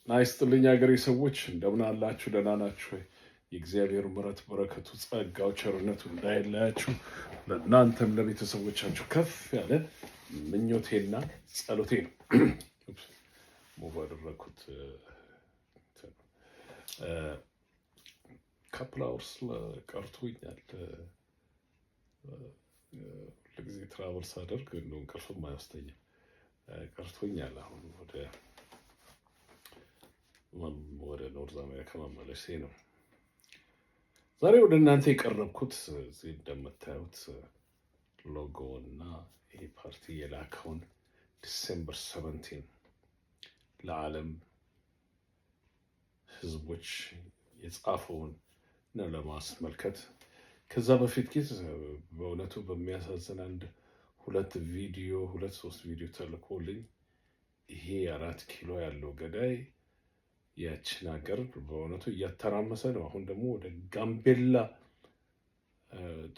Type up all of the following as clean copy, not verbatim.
ናይስጥልኝ ሀገሬ ሰዎች እንደምን አላችሁ? ደህና ናችሁ ወይ? የእግዚአብሔር ምሕረት በረከቱ ጸጋው ቸርነቱ እንዳይለያችሁ ለእናንተም ለቤተሰቦቻችሁ ከፍ ያለ ምኞቴና ጸሎቴ ነው። ሙቭ አደረኩት። ካፕል አወርስ ቀርቶኛል። ሁልጊዜ ትራቨል ሳደርግ እንደው እንቅልፍም አይወስደኝም። ቀርቶኛል። አሁን ወደ ኖርዝ አሜሪካ መመለሴ ነው። ዛሬ ወደ እናንተ የቀረብኩት እዚህ እንደምታዩት ሎጎ እና ይሄ ፓርቲ የላከውን ዲሴምበር 17 ለዓለም ሕዝቦች የጻፈውን ነው ለማስመልከት። ከዛ በፊት ግን በእውነቱ በሚያሳዝን ሁለት ሶስት ቪዲዮ ተልኮልኝ ይሄ 4 ኪሎ ያለው ገዳይ ያችን ሀገር በእውነቱ እያተራመሰ ነው። አሁን ደግሞ ወደ ጋምቤላ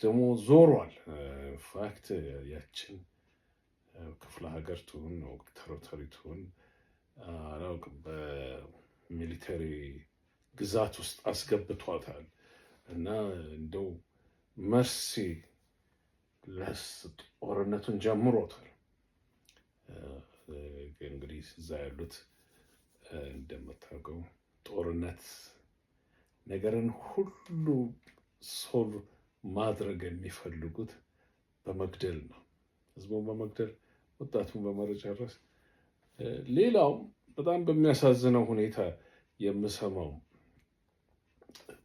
ደግሞ ዞሯል። ፋክት ያችን ክፍለ ሀገር ትሁን ነው ተሪቶሪ ትሁን አላውቅም፣ በሚሊተሪ ግዛት ውስጥ አስገብቷታል እና እንደው መርሲ ለስ ጦርነቱን ጀምሮታል። እንግዲህ እዛ ያሉት እንደምታውቀው ጦርነት ነገርን ሁሉ ሶልቭ ማድረግ የሚፈልጉት በመግደል ነው። ህዝቡን በመግደል ወጣቱን በመጨረስ። ሌላው በጣም በሚያሳዝነው ሁኔታ የምሰማው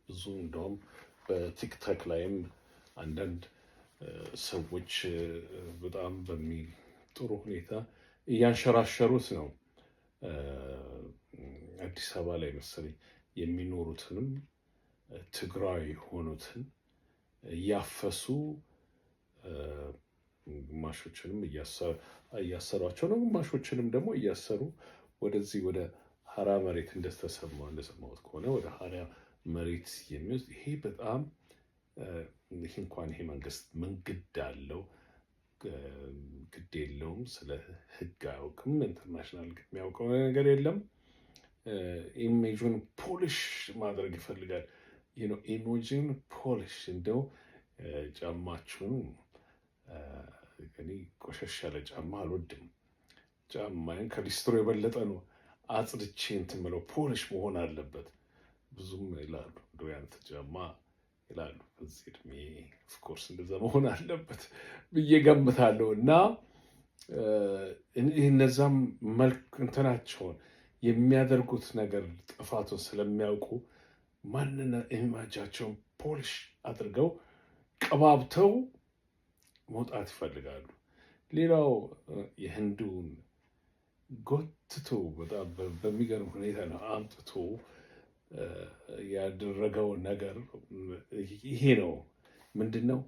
ብዙ እንደውም በቲክቶክ ላይም አንዳንድ ሰዎች በጣም በሚጥሩ ሁኔታ እያንሸራሸሩት ነው። አዲስ አበባ ላይ መሰለኝ የሚኖሩትንም ትግራዊ የሆኑትን እያፈሱ ግማሾችንም እያሰሯቸው ነው፣ ግማሾችንም ደግሞ እያሰሩ ወደዚህ ወደ ሀራ መሬት እንደሰማሁት ከሆነ ወደ ሀራ መሬት የሚወስድ ይሄ በጣም ይህ እንኳን ይሄ መንግስት ምን ግድ አለው? ግድ የለውም። ስለ ህግ አያውቅም። ኢንተርናሽናል የሚያውቀው ነገር የለም። ኢሜጁን ፖሊሽ ማድረግ ይፈልጋል። ኢሜጁን ፖሊሽ እንደው ጫማችሁን እኔ ቆሸሽ ያለ ጫማ አልወድም። ጫማዬን ከሊስትሮ የበለጠ ነው አጽድቼ እንትን የምለው ፖሊሽ መሆን አለበት። ብዙም ይላሉ እንደው ያንተ ጫማ ይላሉ በዚህ እድሜ ኦፍኮርስ እንደዛ መሆን አለበት ብዬ ገምታለሁ። እና እነዛም መልክ እንትናቸውን የሚያደርጉት ነገር ጥፋቱን ስለሚያውቁ ማንና ኢማጃቸውን ፖሊሽ አድርገው ቀባብተው መውጣት ይፈልጋሉ። ሌላው የህንዱን ጎትቶ በጣም በሚገርም ሁኔታ ነው አምጥቶ ያደረገው ነገር ይሄ ነው። ምንድን ነው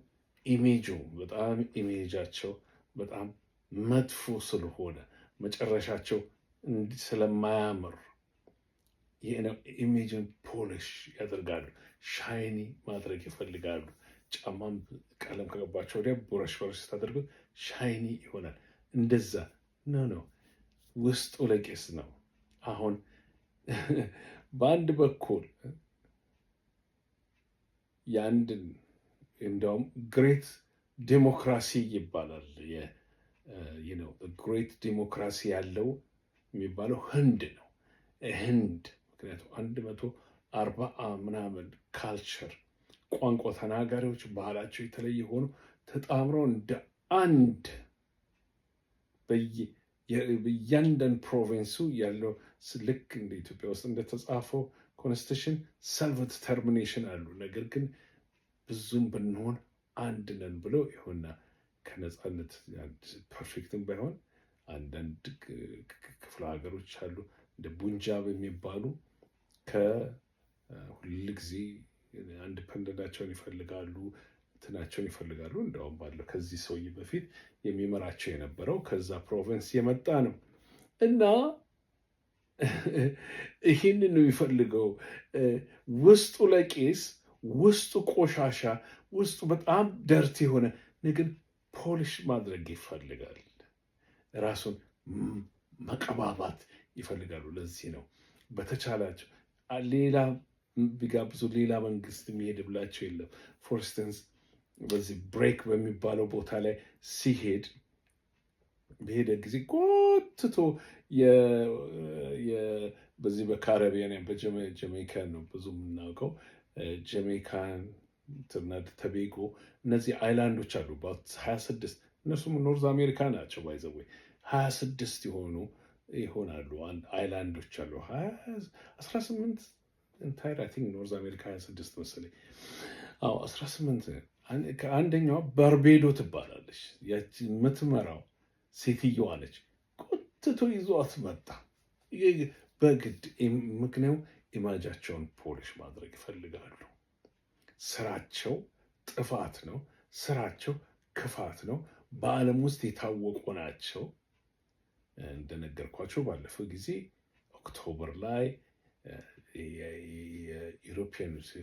ኢሜጁ? በጣም ኢሜጃቸው በጣም መጥፎ ስለሆነ መጨረሻቸው ስለማያምር ኢሜጅን ፖሊሽ ያደርጋሉ። ሻይኒ ማድረግ ይፈልጋሉ። ጫማም ቀለም ከገባቸው ወዲያ ቦረሽ ስታደርጉት ሻይኒ ይሆናል። እንደዛ ነው። ውስጡ ለቄስ ነው። አሁን በአንድ በኩል የአንድን እንደውም ግሬት ዴሞክራሲ ይባላል። ግሬት ዴሞክራሲ ያለው የሚባለው ህንድ ነው። ህንድ ምክንያቱም 140 ምናምን ካልቸር ቋንቋ ተናጋሪዎች ባህላቸው የተለየ ሆኖ ተጣምረው እንደ አንድ በእያንዳንዱ ፕሮቪንሱ ያለው ልክ እንደ ኢትዮጵያ ውስጥ እንደተጻፈው ኮንስቲቱሽን ሰልፍ ዲተርሚኔሽን አሉ። ነገር ግን ብዙም ብንሆን አንድ ነን ብለው ይሆና ከነፃነት ፐርፌክትም ባይሆን አንዳንድ ክፍለ ሀገሮች አሉ እንደ ቡንጃብ የሚባሉ ከሁል ጊዜ ኢንዲፔንደንታቸውን ይፈልጋሉ፣ እንትናቸውን ይፈልጋሉ። እንደውም ባለው ከዚህ ሰውዬ በፊት የሚመራቸው የነበረው ከዛ ፕሮቪንስ የመጣ ነው እና ይህንን ነው የሚፈልገው። ውስጡ ለቄስ ውስጡ ቆሻሻ ውስጡ በጣም ደርቲ የሆነ ነገር ፖሊሽ ማድረግ ይፈልጋል። ራሱን መቀባባት ይፈልጋሉ። ለዚህ ነው በተቻላቸው ሌላ ቢጋብዙ ሌላ መንግስት የሚሄድብላቸው የለም። ፎር ኢንስተንስ በዚህ ብሬክ በሚባለው ቦታ ላይ ሲሄድ በሄደ ጊዜ ጎትቶ በዚህ በካረቢያን በጀሜይካን ነው ብዙ የምናውቀው ጀሜይካን ተቤጎ እነዚህ አይላንዶች አሉ 26 እነሱም ኖርዝ አሜሪካ ናቸው። ባይዘወይ 26 ይሆናሉ አይላንዶች አሉ 18 ኢንታይር አይ ቲንክ ኖርዝ አሜሪካ 26 መሰለኝ። 18 ከአንደኛዋ ባርቤዶ ትባላለች። ያቺ የምትመራው ሴትየዋ ነች። ቆትቶ ይዟት መጣ በግድ። ምክንያቱም ኢማጃቸውን ፖሊሽ ማድረግ ይፈልጋሉ። ስራቸው ጥፋት ነው። ስራቸው ክፋት ነው። በዓለም ውስጥ የታወቁ ናቸው። እንደነገርኳቸው ባለፈው ጊዜ ኦክቶበር ላይ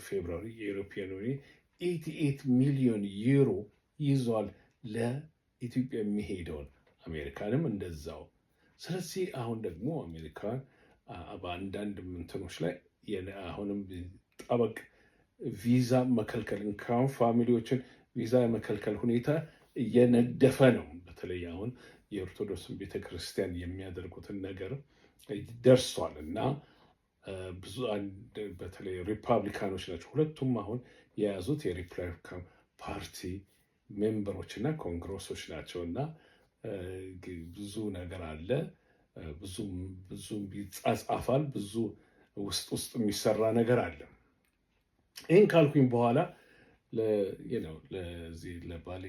ፌብሩዋሪ የኢሮፒያን 88 ሚሊዮን ዩሮ ይዟል ለኢትዮጵያ የሚሄደውን፣ አሜሪካንም እንደዛው። ስለዚህ አሁን ደግሞ አሜሪካን በአንዳንድ ምንትኖች ላይ አሁንም ጠበቅ ቪዛ መከልከል እንኳን ፋሚሊዎችን ቪዛ የመከልከል ሁኔታ እየነደፈ ነው። በተለይ አሁን የኦርቶዶክስን ቤተክርስቲያን የሚያደርጉትን ነገር ደርሷል እና ብዙ በተለይ ሪፐብሊካኖች ናቸው ሁለቱም አሁን የያዙት የሪፐብሊካን ፓርቲ ሜምበሮች እና ኮንግረሶች ናቸው እና ብዙ ነገር አለ። ብዙ ይጻጻፋል። ብዙ ውስጥ የሚሰራ ነገር አለ። ይህን ካልኩኝ በኋላ ለዚህ ለባሌ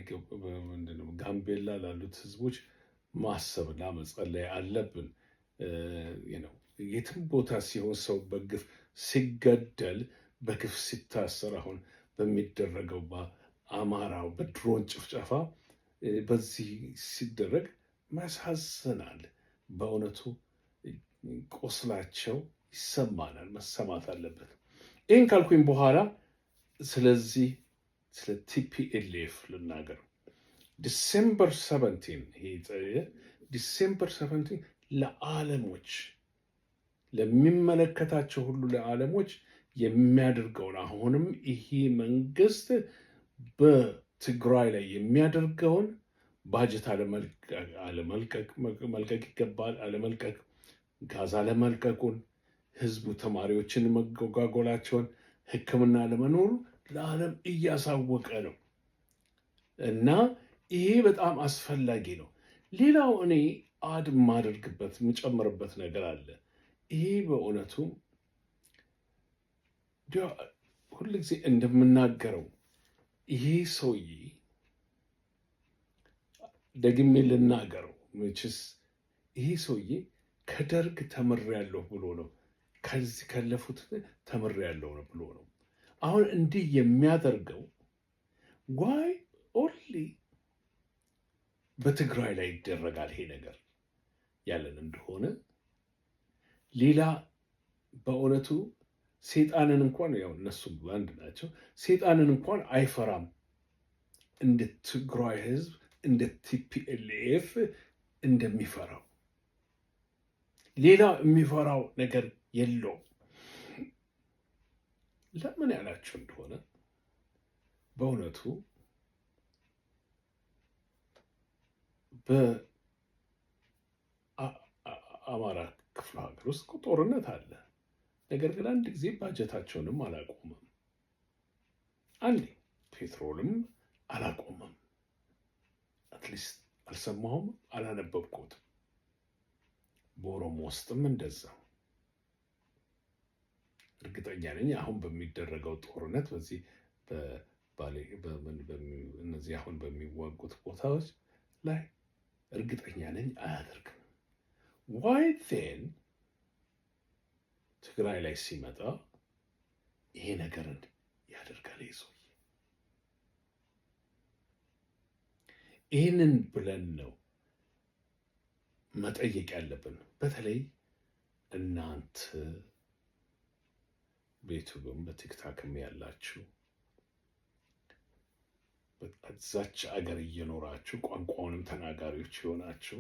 ጋምቤላ ላሉት ህዝቦች ማሰብና መጸለይ አለብን። የትም ቦታ ሲሆን ሰው በግፍ ሲገደል፣ በግፍ ሲታሰር፣ አሁን በሚደረገው በአማራው በድሮን ጭፍጨፋ በዚህ ሲደረግ ያሳዝናል። በእውነቱ ቆስላቸው ይሰማናል፣ መሰማት አለበት። ይህን ካልኩኝ በኋላ ስለዚህ ስለ ቲፒኤልኤፍ ልናገር። ዲሴምበር 17 ለዓለሞች ለሚመለከታቸው ሁሉ ለዓለሞች የሚያደርገውን አሁንም ይሄ መንግስት በትግራይ ላይ የሚያደርገውን ባጀት መልቀቅ ይገባል፣ አለመልቀቅ፣ ጋዝ አለመልቀቁን፣ ህዝቡ ተማሪዎችን መጓጓላቸውን፣ ሕክምና ለመኖሩ ለዓለም እያሳወቀ ነው እና ይሄ በጣም አስፈላጊ ነው። ሌላው እኔ የማደርግበት የምጨምርበት ነገር አለ። ይሄ በእውነቱ ሁልጊዜ እንደምናገረው ይሄ ሰውዬ ደግሜ ልናገረው መችስ ይሄ ሰውዬ ከደርግ ተምሬያለሁ ብሎ ነው፣ ከዚህ ካለፉት ተምሬያለሁ ብሎ ነው። አሁን እንዲህ የሚያደርገው ዋይ ኦንሊ በትግራይ ላይ ይደረጋል ይሄ ነገር ያለን እንደሆነ ሌላ በእውነቱ ሴጣንን እንኳን ያው እነሱ አንድ ናቸው። ሴጣንን እንኳን አይፈራም እንደ ትግራይ ህዝብ እንደ ቲፒኤልኤፍ እንደሚፈራው ሌላ የሚፈራው ነገር የለውም። ለምን ያላችሁ እንደሆነ በእውነቱ በአማራ ክፍለ ሀገር ውስጥ ጦርነት አለ። ነገር ግን አንድ ጊዜ ባጀታቸውንም አላቆመም፣ አንዴ ፔትሮልም አላቆመም። አትሊስት አልሰማሁም፣ አላነበብኩትም። በኦሮሞ ውስጥም እንደዛ እርግጠኛ ነኝ አሁን በሚደረገው ጦርነት በዚህ እነዚህ አሁን በሚዋጉት ቦታዎች ላይ እርግጠኛ ነኝ አያደርግም። ዋይ ዜን ትግራይ ላይ ሲመጣ ይሄ ነገርን ያደርጋል። ይሄ ሰውዬ ይህንን ብለን ነው መጠየቅ ያለብን። በተለይ እናንተ በዩቱብም በቲክታክም ያላችሁ በዛች አገር እየኖራችሁ ቋንቋውንም ተናጋሪዎች የሆናችሁ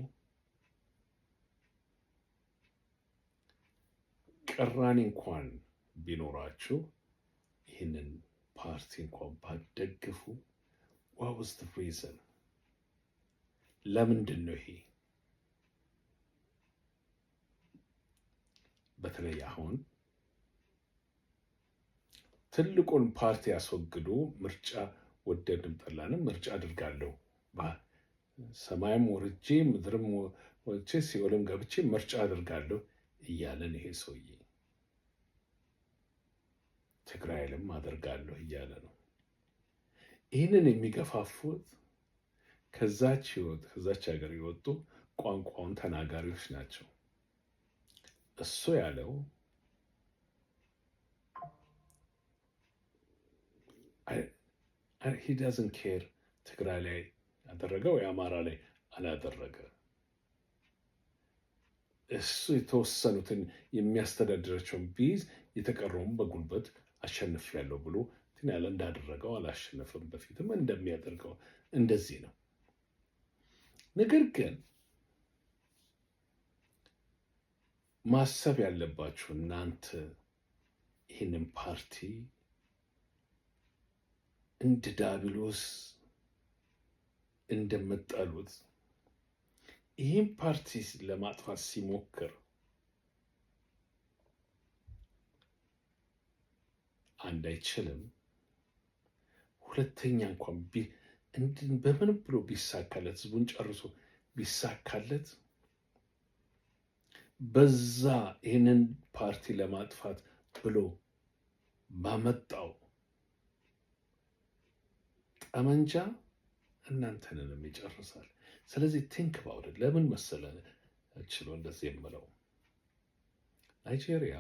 ቅራኔ እንኳን ቢኖራችሁ ይህንን ፓርቲ እንኳን ባትደግፉ what was the reason? ለምንድን ነው ይሄ? በተለይ አሁን ትልቁን ፓርቲ ያስወግዱ ምርጫ ወደድም ጠላንም ምርጫ አድርጋለሁ ሰማይም ወርጄ ምድርም ወርጄ ሲኦልም ገብቼ ምርጫ አድርጋለሁ እያለን ይሄ ሰውዬ ትግራይንም አደርጋለሁ እያለ ነው። ይህንን የሚገፋፉት ከዛች ሀገር የወጡ ቋንቋውን ተናጋሪዎች ናቸው። እሱ ያለው he doesn't care ትግራይ ላይ ያደረገው የአማራ ላይ አላደረገ። እሱ የተወሰኑትን የሚያስተዳድራቸውን ቢይዝ የተቀረውን በጉልበት አሸንፊያለሁ ብሎ ያለ እንዳደረገው አላሸነፈም። በፊትም እንደሚያደርገው እንደዚህ ነው። ነገር ግን ማሰብ ያለባችሁ እናንተ ይህንን ፓርቲ እንደ ዲያብሎስ እንደምትጠሉት ይህን ፓርቲ ለማጥፋት ሲሞክር አንድ አይችልም፣ ሁለተኛ እንኳን በምን ብሎ ቢሳካለት ህዝቡን ጨርሶ ቢሳካለት በዛ ይህንን ፓርቲ ለማጥፋት ብሎ ባመጣው ጠመንጃ እናንተንም ይጨርሳል። ስለዚህ ቲንክ ባውት ለምን መሰለ ችሎ እንደዚህ የምለው ናይጄሪያ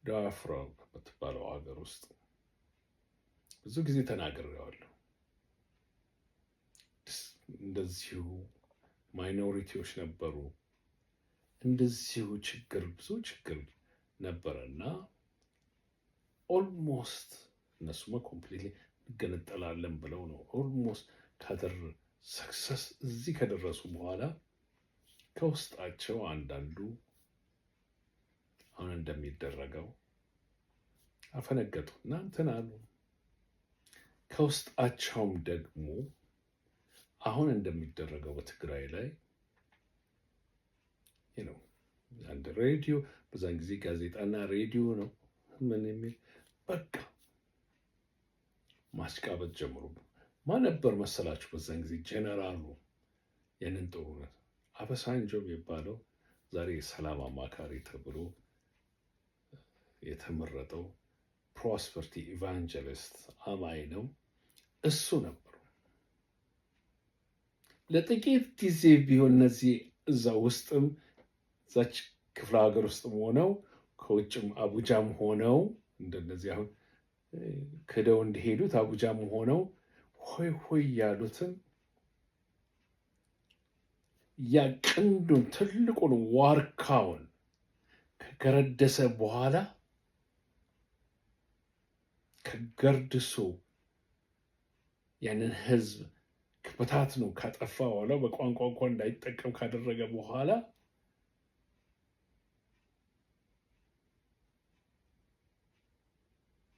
ዳፍራ በምትባለው ሀገር ውስጥ ብዙ ጊዜ ተናግሬዋለሁ። እንደዚሁ ማይኖሪቲዎች ነበሩ፣ እንደዚሁ ብዙ ችግር ነበረና ኦልሞስት እነሱማ ኮምፕሊትሊ እንገነጠላለን ብለው ነው ኦልሞስት ሰክሰስ እዚህ ከደረሱ በኋላ ከውስጣቸው አንዳንዱ አሁን እንደሚደረገው አፈነገጡና እንትን አሉ። ከውስጣቸውም ደግሞ አሁን እንደሚደረገው በትግራይ ላይ አንድ ሬዲዮ በዛን ጊዜ ጋዜጣና ሬዲዮ ነው ምን የሚል በቃ ማስቃበጥ ጀምሩ። ማን ነበር መሰላችሁ? በዛን ጊዜ ጄኔራሉ ያንን ጦርነት አበሳንጆ የሚባለው ዛሬ የሰላም አማካሪ ተብሎ የተመረጠው ፕሮስፐርቲ ኢቫንጀሊስት አማኝ ነው። እሱ ነበሩ። ለጥቂት ጊዜ ቢሆን እነዚህ እዛ ውስጥም እዛች ክፍለ ሀገር ውስጥም ሆነው ከውጭም አቡጃም ሆነው እንደነዚህ አሁን ክደው እንደሄዱት አቡጃም ሆነው ሆይ ሆይ ያሉትን ያ ቅንዱን ትልቁን ዋርካውን ከገረደሰ በኋላ ከገርድሶ ያንን ህዝብ በታትኖ ካጠፋ በኋላ በቋንቋ እንኳን እንዳይጠቀም ካደረገ በኋላ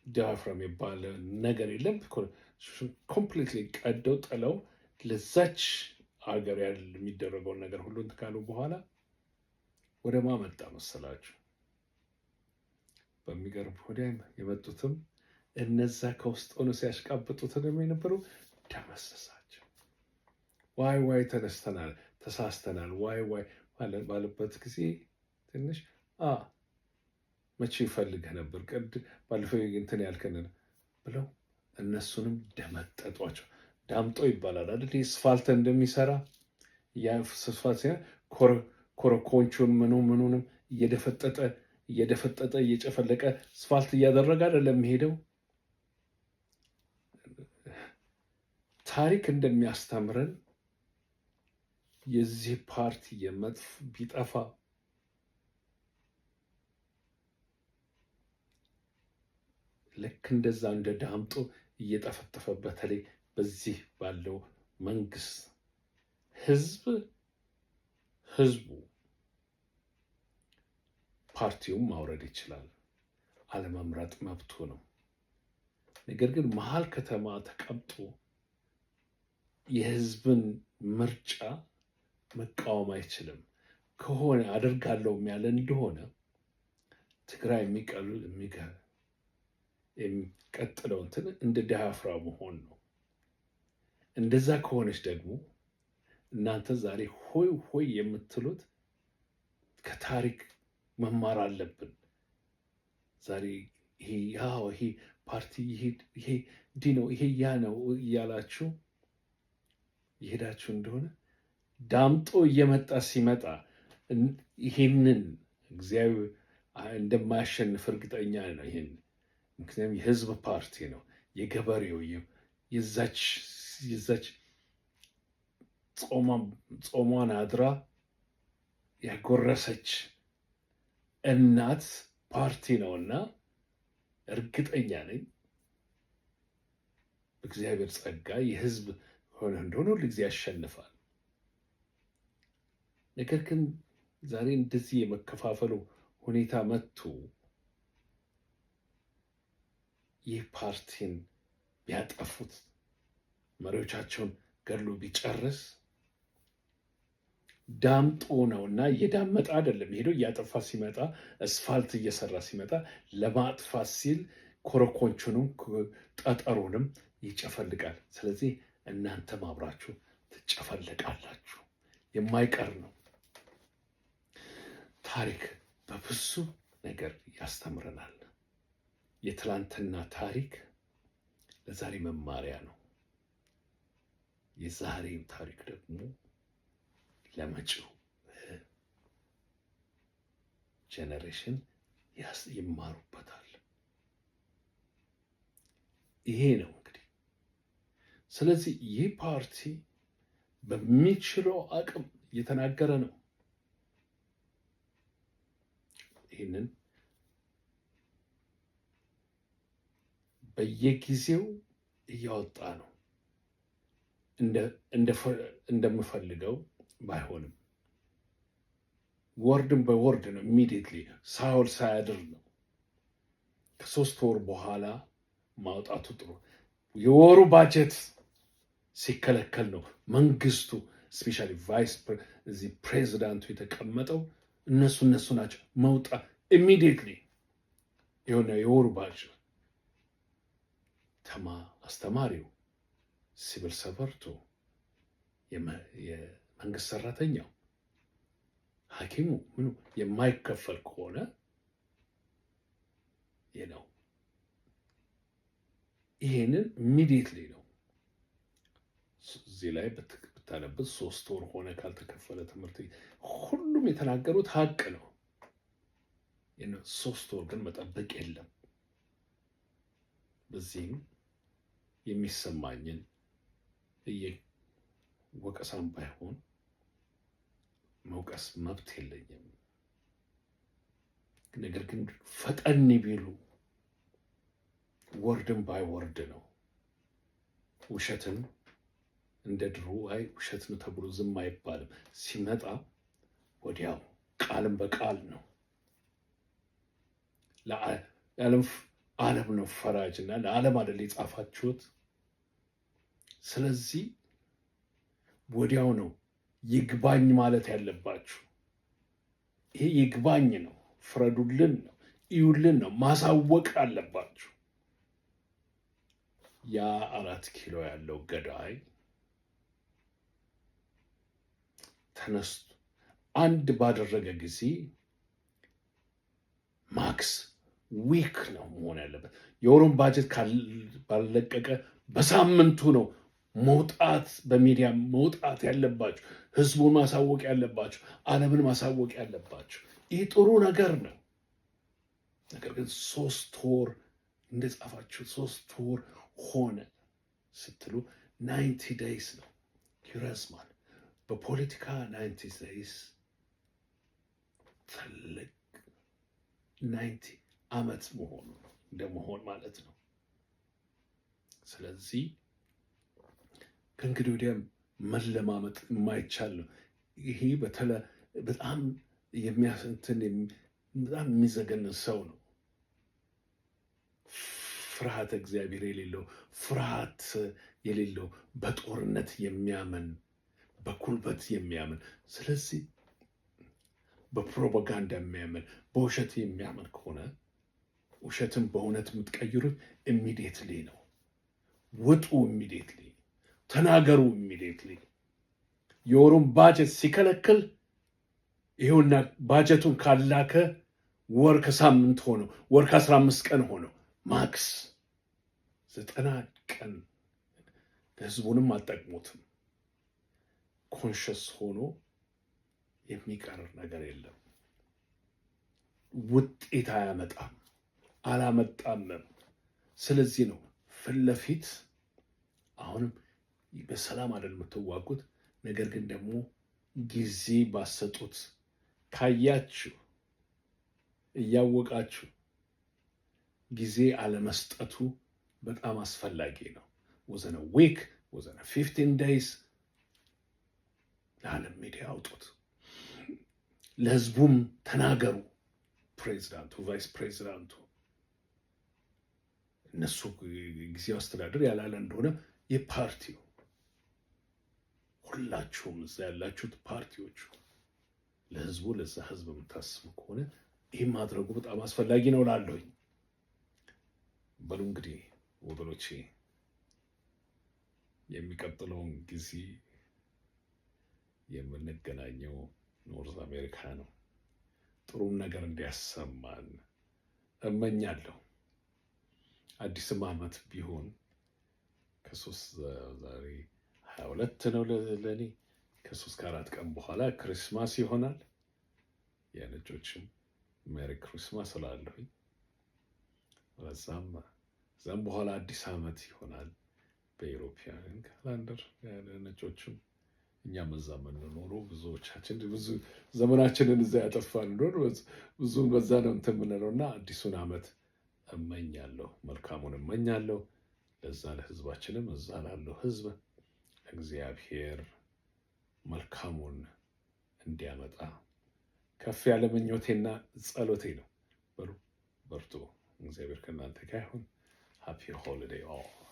ዲያፍራም የሚባል ነገር የለም። ኮምፕሊትሊ ቀደው ጥለው ለዛች ሀገር የሚደረገውን ነገር ሁሉ እንትን ካሉ በኋላ ወደ ማመጣ መሰላችሁ? በሚገርም ወዲያ የመጡትም እነዛ ከውስጥ ሆኖ ሲያሽቃብጡትን የነበሩ ደመሰሳቸው። ዋይ ዋይ ተነስተናል፣ ተሳስተናል፣ ዋይ ዋይ ባለበት ጊዜ ትንሽ መቼ ይፈልግህ ነበር ባለፈው እንትን ያልከንን ብለው እነሱንም ደመጠጧቸው። ዳምጦ ይባላል አይደል? ስፋልት እንደሚሰራ ስፋልት ኮረኮንቹን ምኑንም እየደፈጠጠ እየጨፈለቀ ስፋልት እያደረገ አይደለም የሚሄደው። ታሪክ እንደሚያስተምረን የዚህ ፓርቲ ቢጠፋ ልክ እንደዛ እንደ ዳምጦ እየጠፈጠፈ በተለይ በዚህ ባለው መንግስት ህዝቡ ፓርቲውም ማውረድ ይችላል። አለመምረጥ መብቱ ነው። ነገር ግን መሀል ከተማ ተቀምጦ የህዝብን ምርጫ መቃወም አይችልም። ከሆነ አደርጋለሁ ያለ እንደሆነ ትግራይ የሚቀጥለው እንትን እንደ ዳያፍራ መሆን ነው። እንደዛ ከሆነች ደግሞ እናንተ ዛሬ ሆይ ሆይ የምትሉት ከታሪክ መማር አለብን። ዛሬ ይሄ ፓርቲ ይሄ እንዲህ ነው ይሄ ያ ነው እያላችሁ የሄዳችሁ እንደሆነ ዳምጦ እየመጣ ሲመጣ ይሄንን እግዚአብሔር እንደማያሸንፍ እርግጠኛ ነው። ይሄን ምክንያቱም የህዝብ ፓርቲ ነው። የገበሬው የዛች ጾሟን አድራ ያጎረሰች እናት ፓርቲ ነውና እርግጠኛ ነኝ በእግዚአብሔር ጸጋ የህዝብ ሆነ እንደሆነ ሁሉ ጊዜ ያሸንፋል። ነገር ግን ዛሬ እንደዚህ የመከፋፈሉ ሁኔታ መጥቶ ይህ ፓርቲን ቢያጠፉት መሪዎቻቸውን ገድሎ ቢጨርስ ዳምጦ ነው እና እየዳመጠ አይደለም። ሄዶ እያጠፋ ሲመጣ አስፋልት እየሰራ ሲመጣ ለማጥፋት ሲል ኮረኮንቹንም ጠጠሩንም ይጨፈልቃል። ስለዚህ እናንተም አብራችሁ ትጨፈልቃላችሁ። የማይቀር ነው። ታሪክ በብዙ ነገር ያስተምረናል። የትላንትና ታሪክ ለዛሬ መማሪያ ነው። የዛሬው ታሪክ ደግሞ ለመጪው ጄኔሬሽን ይማሩበታል። ይሄ ነው እንግዲህ። ስለዚህ ይህ ፓርቲ በሚችለው አቅም እየተናገረ ነው። ይህንን በየጊዜው እያወጣ ነው። እንደምፈልገው ባይሆንም ወርድን በወርድ ነው። ኢሚዲየትሊ ሳውል ሳያድር ነው። ከ3 ወር በኋላ ማውጣቱ ጥሩ። የወሩ ባጀት ሲከለከል ነው መንግስቱ ስፔሻሊ እዚህ ፕሬዚዳንቱ የተቀመጠው እነሱ ናቸው መውጣት ኢሚዲየትሊ የሆነ የወሩ ባጀት አስተማሪው፣ ሲቪል ሰርቫንቱ፣ የመንግስት ሰራተኛው፣ ሐኪሙ ምኑ የማይከፈል ከሆነ ነው ይሄንን ኢሚዲየትሊ ነው። እዚህ ላይ ብታነብት 3 ወር ሆነ ካልተከፈለ ትምህርት ሁሉም የተናገሩት ሀቅ ነው። 3 ወር ግን መጠበቅ የለም። በዚህም የሚሰማኝን ወቀሳም ባይሆን መውቀስ መብት የለኝም። ነገር ግን ፈጠን ቢሉ ወርድም ባይወርድ ነው። ውሸትን እንደ ድሮ ውሸት ነው ተብሎ ዝም አይባልም። ሲመጣ ወዲያው ቃልም በቃል ነው። ዓለም ነው ፈራጅ እና ለዓለም አይደል የጻፋችሁት። ስለዚህ ወዲያው ነው ይግባኝ ማለት ያለባችሁ። ይሄ ይግባኝ ነው፣ ፍረዱልን ነው፣ እዩልን ነው ማሳወቅ አለባችሁ። ያ 4 ኪሎ ያለው ገዳይ ተነስቶ አንድ ባደረገ ጊዜ ማክስ ዊክ ነው መሆን ያለበት። የወሩን ባጀት ባለቀቀ በሳምንቱ ነው መውጣት፣ በሚዲያ መውጣት ያለባችሁ፣ ህዝቡን ማሳወቅ ያለባችሁ፣ ዓለምን ማሳወቅ ያለባችሁ። ይህ ጥሩ ነገር ነው። ነገር ግን 3 ወር እንደጻፋችሁ 3 ወር ሆነ ስትሉ 90 ዴይስ ነው ይረዝማል። በፖለቲካ 90 ዴይስ ትልቅ 90 ዓመት መሆኑ እንደመሆን ማለት ነው። ስለዚህ ከእንግዲህ ወዲያም መለማመጥ የማይቻል ነው። ይሄ በጣም የሚያስንትን በጣም የሚዘገንን ሰው ነው። ፍርሃት እግዚአብሔር የሌለው ፍርሃት የሌለው በጦርነት የሚያምን በጉልበት የሚያምን ስለዚህ በፕሮፓጋንዳ የሚያምን በውሸት የሚያምን ከሆነ ውሸትን በእውነት የምትቀይሩት ኢሚዲየትሊ ነው። ውጡ ኢሚዲየትሊ፣ ተናገሩ ኢሚዲየትሊ። የወሩን ባጀት ሲከለክል ይኸውና ባጀቱን ካላከ ወር ከሳምንት ሆነው ወር ከ15 ቀን ሆነው ማክስ 90 ቀን ህዝቡንም አልጠቅሙትም። ኮንሽስ ሆኖ የሚቀር ነገር የለም። ውጤት አያመጣም፣ አላመጣምም። ስለዚህ ነው ፊት ለፊት አሁንም በሰላም አይደል የምትዋጉት። ነገር ግን ደግሞ ጊዜ ባሰጡት ካያችሁ እያወቃችሁ ጊዜ አለመስጠቱ በጣም አስፈላጊ ነው። ወዘነ ዊክ ወዘነ 15 days ለዓለም ሚዲያ አውጡት፣ ለህዝቡም ተናገሩ። ፕሬዚዳንቱ፣ ቫይስ ፕሬዚዳንቱ እነሱ ጊዜው አስተዳደር ያላለ እንደሆነ የፓርቲው ሁላችሁም እዛ ያላችሁት ፓርቲዎቹ ለህዝቡ ለዛ ህዝብ የምታስቡ ከሆነ ይህ ማድረጉ በጣም አስፈላጊ ነው ላለሁኝ። በሉ እንግዲህ ወገኖቼ የሚቀጥለውን ጊዜ የምንገናኘው ኖርዝ አሜሪካ ነው። ጥሩም ነገር እንዲያሰማን እመኛለሁ። አዲስም ዓመት ቢሆን ዛሬ 22 ነው ለእኔ ከ3 ከ4 ቀን በኋላ ክሪስማስ ይሆናል። የነጮችም ሜሪ ክሪስማስ እላለሁኝ። ከዛም በኋላ አዲስ ዓመት ይሆናል በኢሮፒያን ካላንደር ነጮችም እኛም እዛ የምንኖረው ብዙዎቻችን ብዙ ዘመናችንን እዛ ያጠፋን እንደሆነ ብዙም በዛ ነው እንትን የምንለው እና አዲሱን ዓመት እመኛለሁ፣ መልካሙን እመኛለሁ። ለዛ ለህዝባችንም እዛ ላለው ህዝብ እግዚአብሔር መልካሙን እንዲያመጣ ከፍ ያለ ምኞቴና ጸሎቴ ነው። በርቱ። እግዚአብሔር ከእናንተ ጋር ይሁን። ሃፒ ሆሊዴይ ኦል